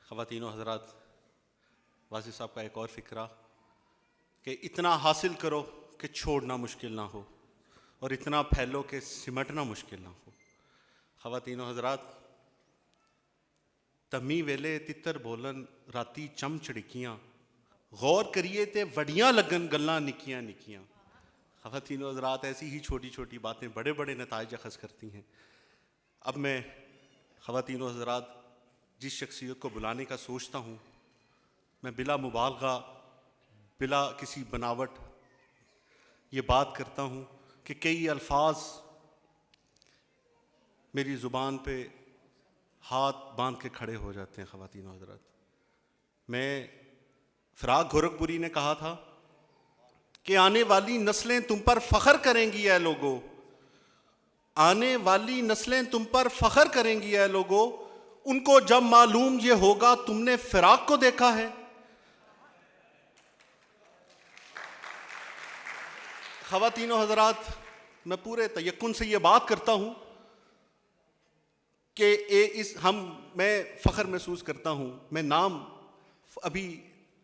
ख़वातीनो हज़रात, वाजिद साहब का एक और फ़िक्रा कि इतना हासिल करो कि छोड़ना मुश्किल ना हो और इतना फैलो कि सिमटना मुश्किल ना हो। ख़वातीनो हज़रात, तमी वेले तितर बोलन राती चम चड़िकियाँ, गौर करिए ते वड़ियाँ लगन गल्लां निक्कियाँ निक्कियाँ। ख़वातीनो हज़रात, ऐसी ही छोटी छोटी बातें बड़े बड़े नताइज अखज़ करती हैं। अब मैं ख़वातीनो हज़रात जिस शख्सियत को बुलाने का सोचता हूँ, मैं बिला मुबालगा बिला किसी बनावट ये बात करता हूँ कि कई अल्फाज मेरी ज़ुबान पे हाथ बांध के खड़े हो जाते हैं। ख़वातीनो हज़रात, मैं फ़राग गोरखपुरी ने कहा था कि आने वाली नस्लें तुम पर फ़ख्र करेंगी ऐ लोगों, आने वाली नस्लें तुम पर फ़ख्र करेंगी ऐ लोगों, उनको जब मालूम ये होगा तुमने फ़िराक को देखा है। ख़वातीनो हज़रात, मैं पूरे तयक्कुन से ये बात करता हूँ कि मैं फ़ख्र महसूस करता हूँ। मैं नाम अभी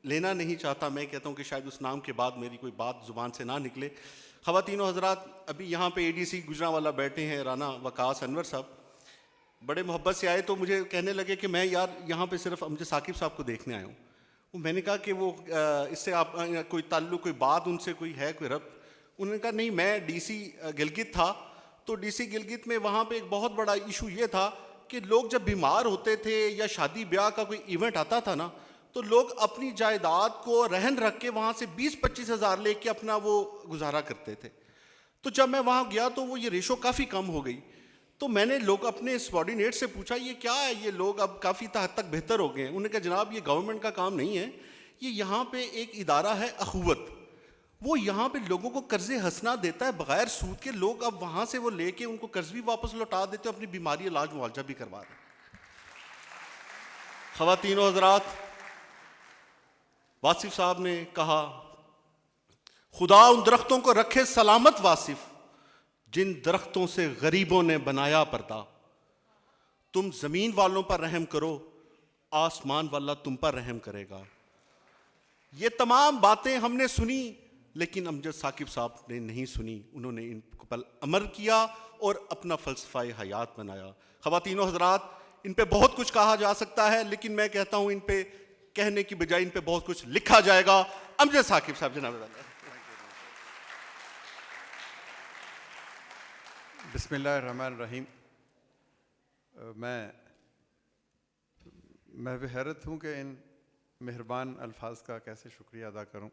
लेना नहीं चाहता, मैं कहता हूँ कि शायद उस नाम के बाद मेरी कोई बात ज़ुबान से ना निकले। ख़वातीनो हज़रात, अभी यहाँ पे एडीसी गुजरांवाला बैठे हैं, राना वकास अनवर साहब, बड़े मोहब्बत से आए तो मुझे कहने लगे कि मैं यार यहाँ पे सिर्फ अमजद साकिब साहब को देखने आया हूँ। मैंने कहा कि वो इससे आप कोई ताल्लुक़, कोई बात उनसे कोई है, कोई रब्त? उन्होंने कहा नहीं, मैं डीसी गिलगित था, तो डीसी गिलगित में वहाँ पे एक बहुत बड़ा इशू ये था कि लोग जब बीमार होते थे या शादी ब्याह का कोई इवेंट आता था ना, तो लोग अपनी जायदाद को रहन रख के वहाँ से 20-25 हज़ार लेके अपना वो गुजारा करते थे। तो जब मैं वहाँ गया तो वो ये रेशो काफ़ी कम हो गई। तो मैंने लोग अपने सबॉर्डिनेट से पूछा ये क्या है, ये लोग अब काफ़ी हद तक बेहतर हो गए हैं। उन्होंने कहा जनाब ये गवर्नमेंट का काम नहीं है, ये यहाँ पे एक इदारा है अखुवत, वो यहाँ पे लोगों को कर्ज़े हंसना देता है बग़ैर सूद के। लोग अब वहाँ से वो लेके उनको कर्ज़ भी वापस लौटा देते हैं, अपनी बीमारी इलाज मुआवजा भी करवा रहे हैं। ख़वातीनो हज़रात, वासिफ साहब ने कहा खुदा उन दरख्तों को रखे सलामत वासिफ जिन दरख्तों से गरीबों ने बनाया पर्दा, तुम ज़मीन वालों पर रहम करो, आसमान वाला तुम पर रहम करेगा। ये तमाम बातें हमने सुनी, लेकिन अमजद साकिब साहब ने नहीं सुनी। उन्होंने इन पर अमल किया और अपना फ़लसफ़ा हयात बनाया। ख़वातीनो हज़रात, इन पे बहुत कुछ कहा जा सकता है, लेकिन मैं कहता हूँ इन पे कहने की बजाय इन पे बहुत कुछ लिखा जाएगा। अमजद साकिब साहब, जनाब। बिस्मिल्लाहिर्रहमानिर्रहीम। मैं भी हैरत हूँ कि इन मेहरबान अल्फाज का कैसे शुक्रिया अदा करूँ।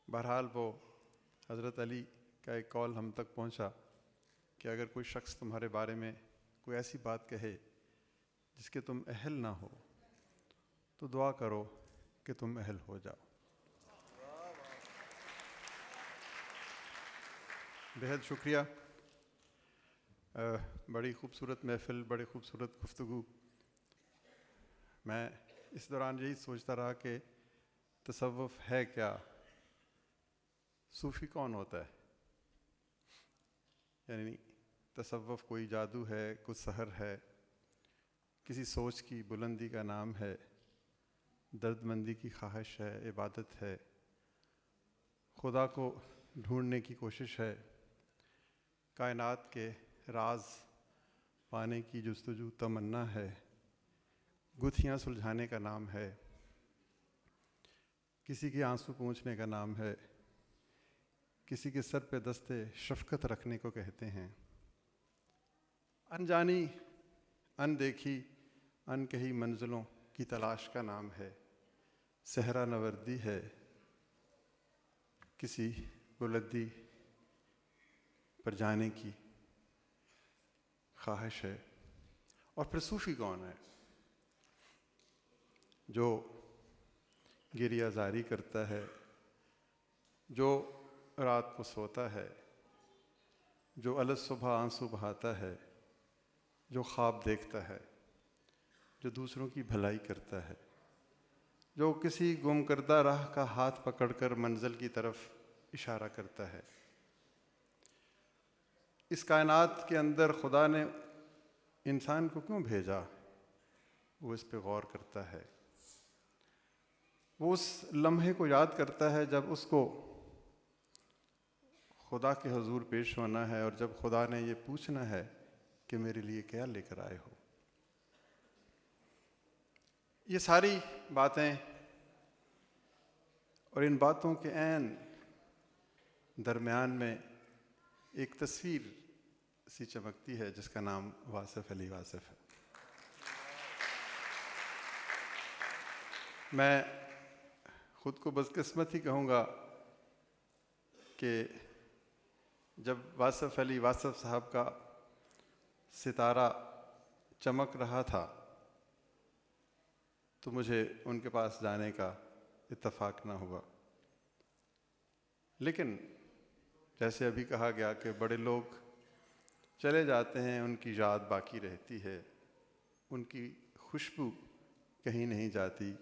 बहरहाल वो हज़रत अली का एक कॉल हम तक पहुँचा कि अगर कोई शख्स तुम्हारे बारे में कोई ऐसी बात कहे जिसके तुम अहल ना हो, तो दुआ करो कि तुम अहल हो जाओ। बेहद शुक्रिया। बड़ी खूबसूरत महफ़िल, बड़ी खूबसूरत गुफ्तगू। मैं इस दौरान यही सोचता रहा कि तसव्वुफ़ है क्या, सूफ़ी कौन होता है। यानी तसव्वुफ़ कोई जादू है, कुछ सहर है, किसी सोच की बुलंदी का नाम है, दर्दमंदी की ख्वाहिश है, इबादत है, खुदा को ढूंढने की कोशिश है, कायनात के राज पाने की जुस्तजू तमन्ना है, गुत्थियाँ सुलझाने का नाम है, किसी के आंसू पोंछने का नाम है, किसी के सर पे दस्ते शफ़क़त रखने को कहते हैं। अनजानी, अनदेखी, अनकही मंजिलों की तलाश का नाम है, सहरा नवर्दी है, किसी बुलंदी पर जाने की ख्वाहिश है। और फिर सूफ़ी कौन है? जो गिरियाज़ारी करता है, जो रात को सोता है, जो अलग सुबह आंसू बहाता है, जो ख्वाब देखता है, जो दूसरों की भलाई करता है, जो किसी गुमकर्दा राह का हाथ पकड़कर मंजिल की तरफ इशारा करता है। इस कायनात के अंदर खुदा ने इंसान को क्यों भेजा? वो इस पे गौर करता है, वो उस लम्हे को याद करता है जब उसको खुदा के हुजूर पेश होना है और जब खुदा ने ये पूछना है कि मेरे लिए क्या लेकर आए हो। ये सारी बातें और इन बातों के ऐन दरमियान में एक तस्वीर सी चमकती है जिसका नाम वासिफ अली वासिफ है। मैं खुद को बदकिस्मत ही कहूँगा कि जब वासिफ अली वासिफ साहब का सितारा चमक रहा था तो मुझे उनके पास जाने का इत्तेफाक ना हुआ। लेकिन जैसे अभी कहा गया कि बड़े लोग चले जाते हैं, उनकी याद बाकी रहती है, उनकी खुशबू कहीं नहीं जाती,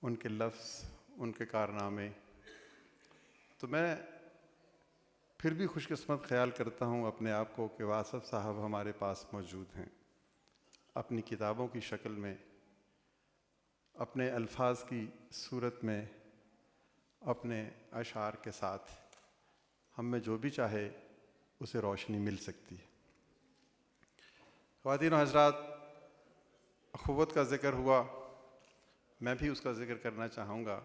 उनके लफ्ज़, उनके कारनामे। तो मैं फिर भी खुशकिस्मत ख्याल करता हूँ अपने आप को कि वासिफ साहब हमारे पास मौजूद हैं, अपनी किताबों की शक्ल में, अपने अल्फाज की सूरत में, अपने अशार के साथ। हम में जो भी चाहे उसे रोशनी मिल सकती है। ख़वातीन और हज़रात, अख़ुवत का ज़िक्र हुआ, मैं भी उसका ज़िक्र करना चाहूँगा।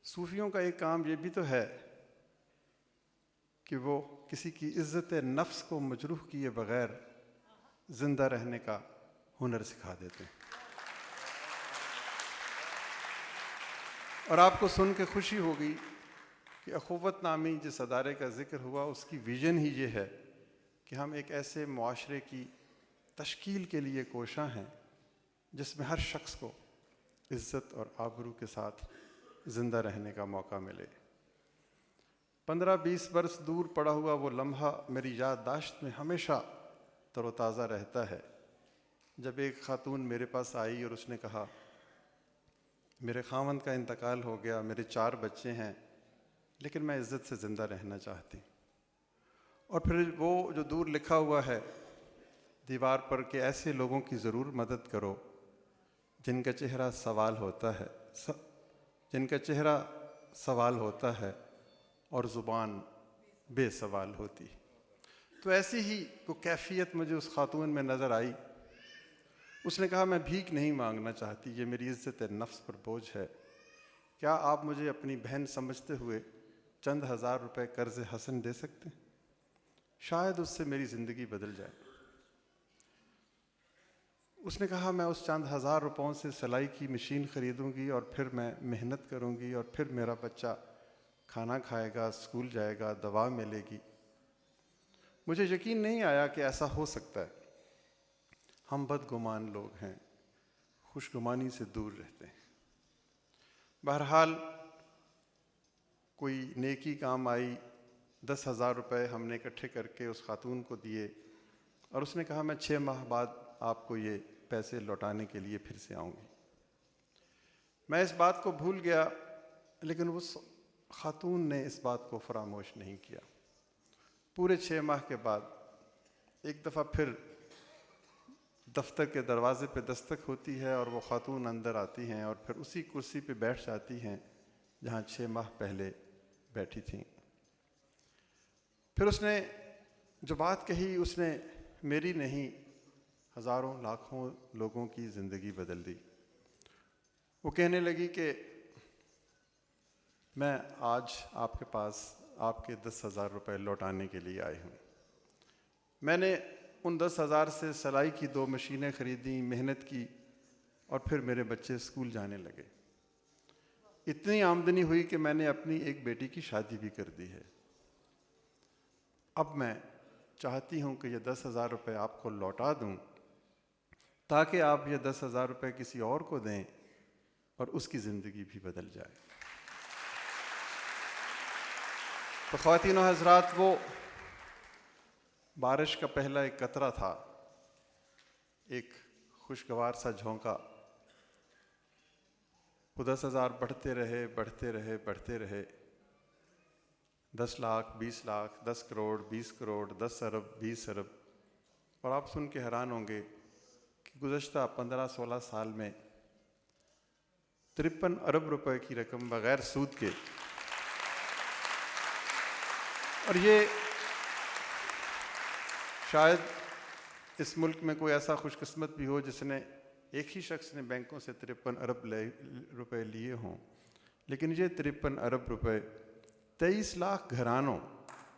सूफ़ियों का एक काम ये भी तो है कि वो किसी की इज़्ज़त नफ्स को मजरूह किए बग़ैर ज़िंदा रहने का हुनर सिखा देते हैं। और आपको सुन के खुशी होगी कि अख़ुवत नामी जिस अदारे का ज़िक्र हुआ उसकी विज़न ही ये है कि हम एक ऐसे मुआशरे की तश्कील के लिए कोशां हैं जिसमें हर शख्स को इज़्ज़त और आबरू के साथ ज़िंदा रहने का मौका मिले। 15-20 बरस दूर पड़ा हुआ वो लम्हा मेरी याददाश्त में हमेशा तरोताज़ा रहता है जब एक ख़ातून मेरे पास आई और उसने कहा, मेरे ख़ावंद का इंतकाल हो गया, मेरे 4 बच्चे हैं, लेकिन मैं इज़्ज़त से ज़िंदा रहना चाहती। और फिर वो जो दूर लिखा हुआ है दीवार पर कि ऐसे लोगों की ज़रूर मदद करो जिनका चेहरा सवाल होता है, जिनका चेहरा सवाल होता है और ज़ुबान बेसवाल होती। तो ऐसी ही को कैफियत मुझे उस खातून में नज़र आई। उसने कहा, मैं भीख नहीं मांगना चाहती, ये मेरी इज़्ज़त नफ्स पर बोझ है। क्या आप मुझे अपनी बहन समझते हुए चंद हज़ार रुपए कर्ज़ हसन दे सकते हैं? शायद उससे मेरी ज़िंदगी बदल जाए। उसने कहा, मैं उस चंद हज़ार रुपयों से सिलाई की मशीन ख़रीदूँगी और फिर मैं मेहनत करूँगी और फिर मेरा बच्चा खाना खाएगा, स्कूल जाएगा, दवा मिलेगी। मुझे यकीन नहीं आया कि ऐसा हो सकता है। हम बदगुमान लोग हैं, खुशगुमानी से दूर रहते हैं। बहरहाल कोई नेकी काम आई, 10,000 रुपये हमने इकट्ठे करके उस खातून को दिए और उसने कहा, मैं 6 माह बाद आपको ये पैसे लौटाने के लिए फिर से आऊँगी। मैं इस बात को भूल गया, लेकिन उस खातून ने इस बात को फरामोश नहीं किया। पूरे 6 माह के बाद एक दफ़ा फिर दफ्तर के दरवाजे पे दस्तक होती है और वो खातून अंदर आती हैं और फिर उसी कुर्सी पे बैठ जाती हैं जहाँ 6 माह पहले बैठी थीं। फिर उसने जो बात कही, उसने मेरी नहीं, हज़ारों लाखों लोगों की ज़िंदगी बदल दी। वो कहने लगी कि मैं आज आपके पास आपके 10,000 रुपये लौटाने के लिए आई हूँ। मैंने उन 10,000 से सिलाई की 2 मशीनें ख़रीदी, मेहनत की और फिर मेरे बच्चे स्कूल जाने लगे। इतनी आमदनी हुई कि मैंने अपनी एक बेटी की शादी भी कर दी है। अब मैं चाहती हूँ कि ये 10,000 रुपये आपको लौटा दूँ ताकि आप ये 10,000 रुपये किसी और को दें और उसकी ज़िंदगी भी बदल जाए। तो ख़वातीन और हज़रात, वो बारिश का पहला एक कतरा था, एक खुशगवार सा झोंका। वो 10,000 बढ़ते रहे, बढ़ते रहे, बढ़ते रहे। 10 लाख, 20 लाख, 10 करोड़, 20 करोड़, 10 अरब, 20 अरब। और आप सुन के हैरान होंगे कि गुज़श्ता 15-16 साल में 53 अरब रुपए की रकम बगैर सूद के, और ये शायद इस मुल्क में कोई ऐसा खुशकिस्मत भी हो जिसने एक ही शख्स ने बैंकों से 53 अरब रुपए लिए हों, लेकिन ये 53 अरब रुपए 23 लाख घरानों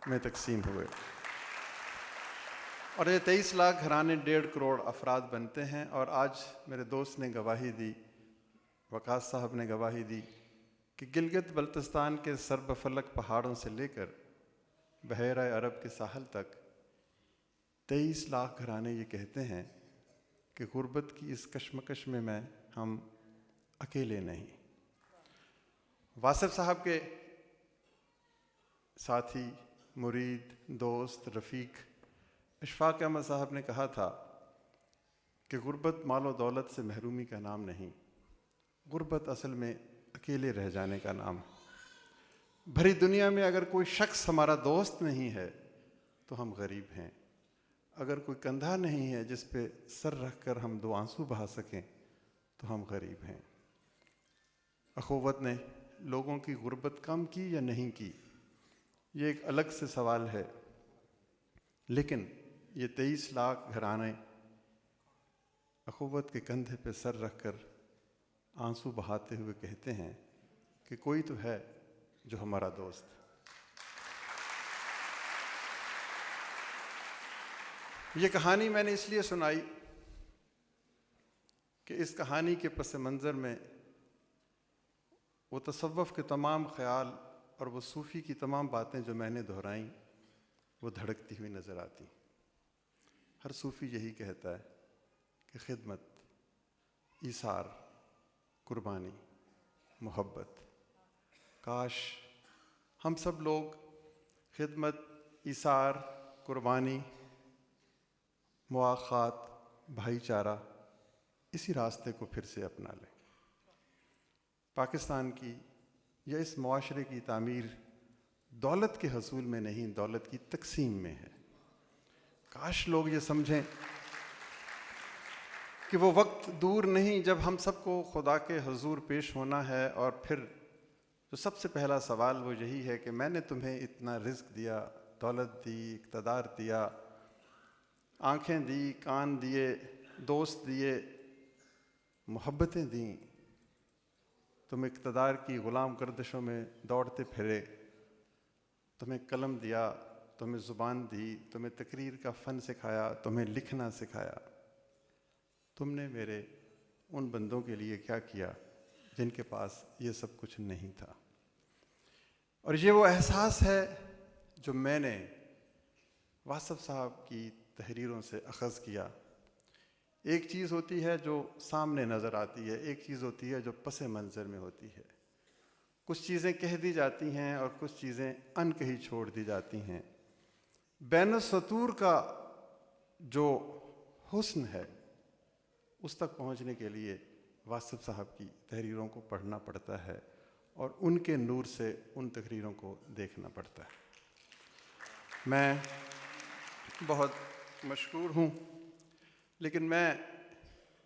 में तकसीम हुए, और ये 23 लाख घराने 1.5 करोड़ अफराद बनते हैं। और आज मेरे दोस्त ने गवाही दी, वकास साहब ने गवाही दी कि गिलगित बल्तिस्तान के सरबफलक पहाड़ों से लेकर बहरा अरब के साहल तक 23 लाख घराने ये कहते हैं कि गुर्बत की इस कशमकश में हम अकेले नहीं। वासिफ साहब के साथी, मुरीद, दोस्त, रफ़ीक इशफाक अहमद साहब ने कहा था कि गुर्बत मालो दौलत से महरूमी का नाम नहीं, गुर्बत असल में अकेले रह जाने का नाम। भरी दुनिया में अगर कोई शख्स हमारा दोस्त नहीं है तो हम गरीब हैं। अगर कोई कंधा नहीं है जिस पे सर रख कर हम 2 आंसू बहा सकें तो हम गरीब हैं। अखुवत ने लोगों की गुर्बत कम की या नहीं की, ये एक अलग से सवाल है, लेकिन ये 23 लाख घराने अखुवत के कंधे पे सर रख कर आंसू बहाते हुए कहते हैं कि कोई तो है जो हमारा दोस्त। ये कहानी मैंने इसलिए सुनाई कि इस कहानी के पस मंज़र में वो तसव्वुफ़ के तमाम ख़याल और वो सूफ़ी की तमाम बातें जो मैंने दोहराई वो धड़कती हुई नज़र आती। हर सूफ़ी यही कहता है कि खिदमत, ईसार, कुर्बानी, मोहब्बत। काश हम सब लोग खिदमत, ईसार, कुर्बानी, मुआख़ात, भाईचारा इसी रास्ते को फिर से अपना लें। पाकिस्तान की या इस मुआशरे की तामीर दौलत के हसूल में नहीं, दौलत की तकसीम में है। काश लोग ये समझें कि वो वक्त दूर नहीं जब हम सबको खुदा के हुजूर पेश होना है, और फिर जो सबसे पहला सवाल वो यही है कि मैंने तुम्हें इतना रिज़्क दिया, दौलत दी, इक़्तिदार दिया, आँखें दी, कान दिए, दोस्त दिए, मोहब्बतें दी, तुम इक़्तिदार की ग़ुलाम गर्दिशों में दौड़ते फिरे, तुम्हें कलम दिया, तुम्हें ज़ुबान दी, तुम्हें तकरीर का फ़न सिखाया, तुम्हें लिखना सिखाया। तुमने मेरे उन बंदों के लिए क्या किया जिनके पास ये सब कुछ नहीं था। और ये वो एहसास है जो मैंने वासिफ साहब की तहरीरों से अख़ज़ किया। एक चीज़ होती है जो सामने नज़र आती है, एक चीज़ होती है जो पस मंज़र में होती है। कुछ चीज़ें कह दी जाती हैं और कुछ चीज़ें अनकही छोड़ दी जाती हैं। बैन सतूर का जो हुस्न है उस तक पहुँचने के लिए वासिफ साहब की तहरीरों को पढ़ना पड़ता है और उनके नूर से उन तहरीरों को देखना पड़ता है। मैं बहुत मशकूर हूँ, लेकिन मैं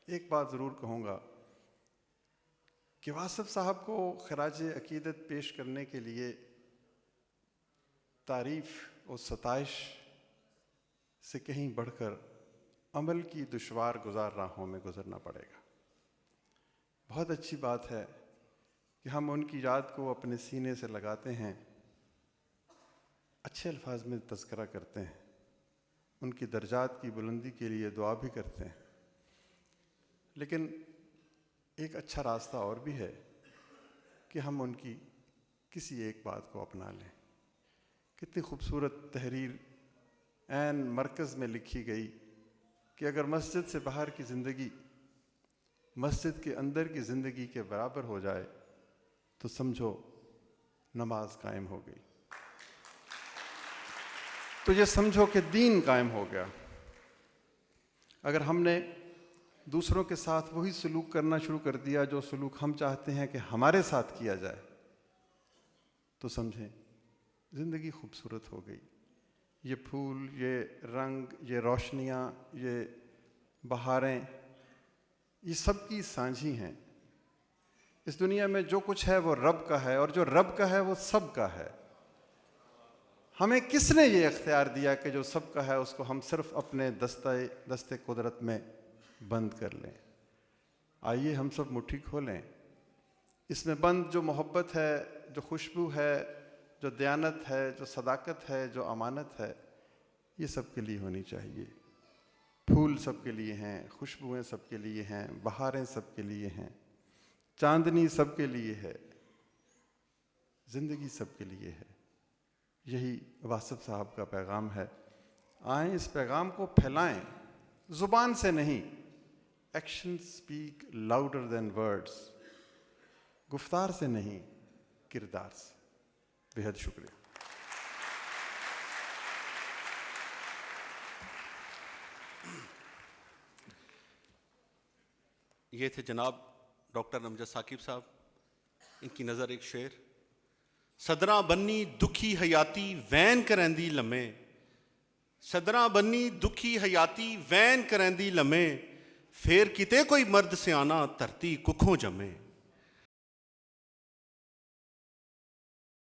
एक बात ज़रूर कहूँगा कि वासिफ साहब को खराज अकीदत पेश करने के लिए तारीफ़ और सताइश से कहीं बढ़कर अमल की दुश्वार गुज़ार राहों में गुज़रना पड़ेगा। बहुत अच्छी बात है कि हम उनकी याद को अपने सीने से लगाते हैं, अच्छे अल्फाज में तज़किरा करते हैं, उनकी दर्जात की बुलंदी के लिए दुआ भी करते हैं। लेकिन एक अच्छा रास्ता और भी है कि हम उनकी किसी एक बात को अपना लें। कितनी खूबसूरत तहरीर ऐन मरकज़ में लिखी गई कि अगर मस्जिद से बाहर की ज़िंदगी मस्जिद के अंदर की ज़िंदगी के बराबर हो जाए तो समझो नमाज कायम हो गई, तो ये समझो कि दीन कायम हो गया। अगर हमने दूसरों के साथ वही सलूक करना शुरू कर दिया जो सलूक हम चाहते हैं कि हमारे साथ किया जाए, तो समझें ज़िंदगी खूबसूरत हो गई। ये फूल, ये रंग, ये रोशनियाँ, ये बहारें, ये सबकी साझी हैं। इस दुनिया में जो कुछ है वो रब का है, और जो रब का है वो सब का है। हमें किसने ये इख्तियार दिया कि जो सब का है उसको हम सिर्फ अपने दस्ते कुदरत में बंद कर लें? आइए हम सब मुट्ठी खोलें। इसमें बंद जो मोहब्बत है, जो खुशबू है, जो दयानत है, जो सदाकत है, जो अमानत है, ये सब के लिए होनी चाहिए। फूल सबके लिए हैं, खुशबुएं सबके लिए हैं, बहारें सबके लिए हैं, चांदनी सबके लिए है, ज़िंदगी सबके लिए है। यही वासिफ साहब का पैगाम है। आएँ इस पैगाम को फैलाएं, ज़ुबान से नहीं। Action speak louder than words. गुफ्तार से नहीं, किरदार से। बेहद शुक्रिया। ये थे जनाब डॉक्टर अमजद साकिब साहब। इनकी नज़र एक शेर। सदरा बन्नी दुखी हयाती वैन करैंदी लम्हे, सदरा बन्नी दुखी हयाती वैन करैंदी लम्हे, फेर किते कोई मर्द सियाना धरती कुखों जमे।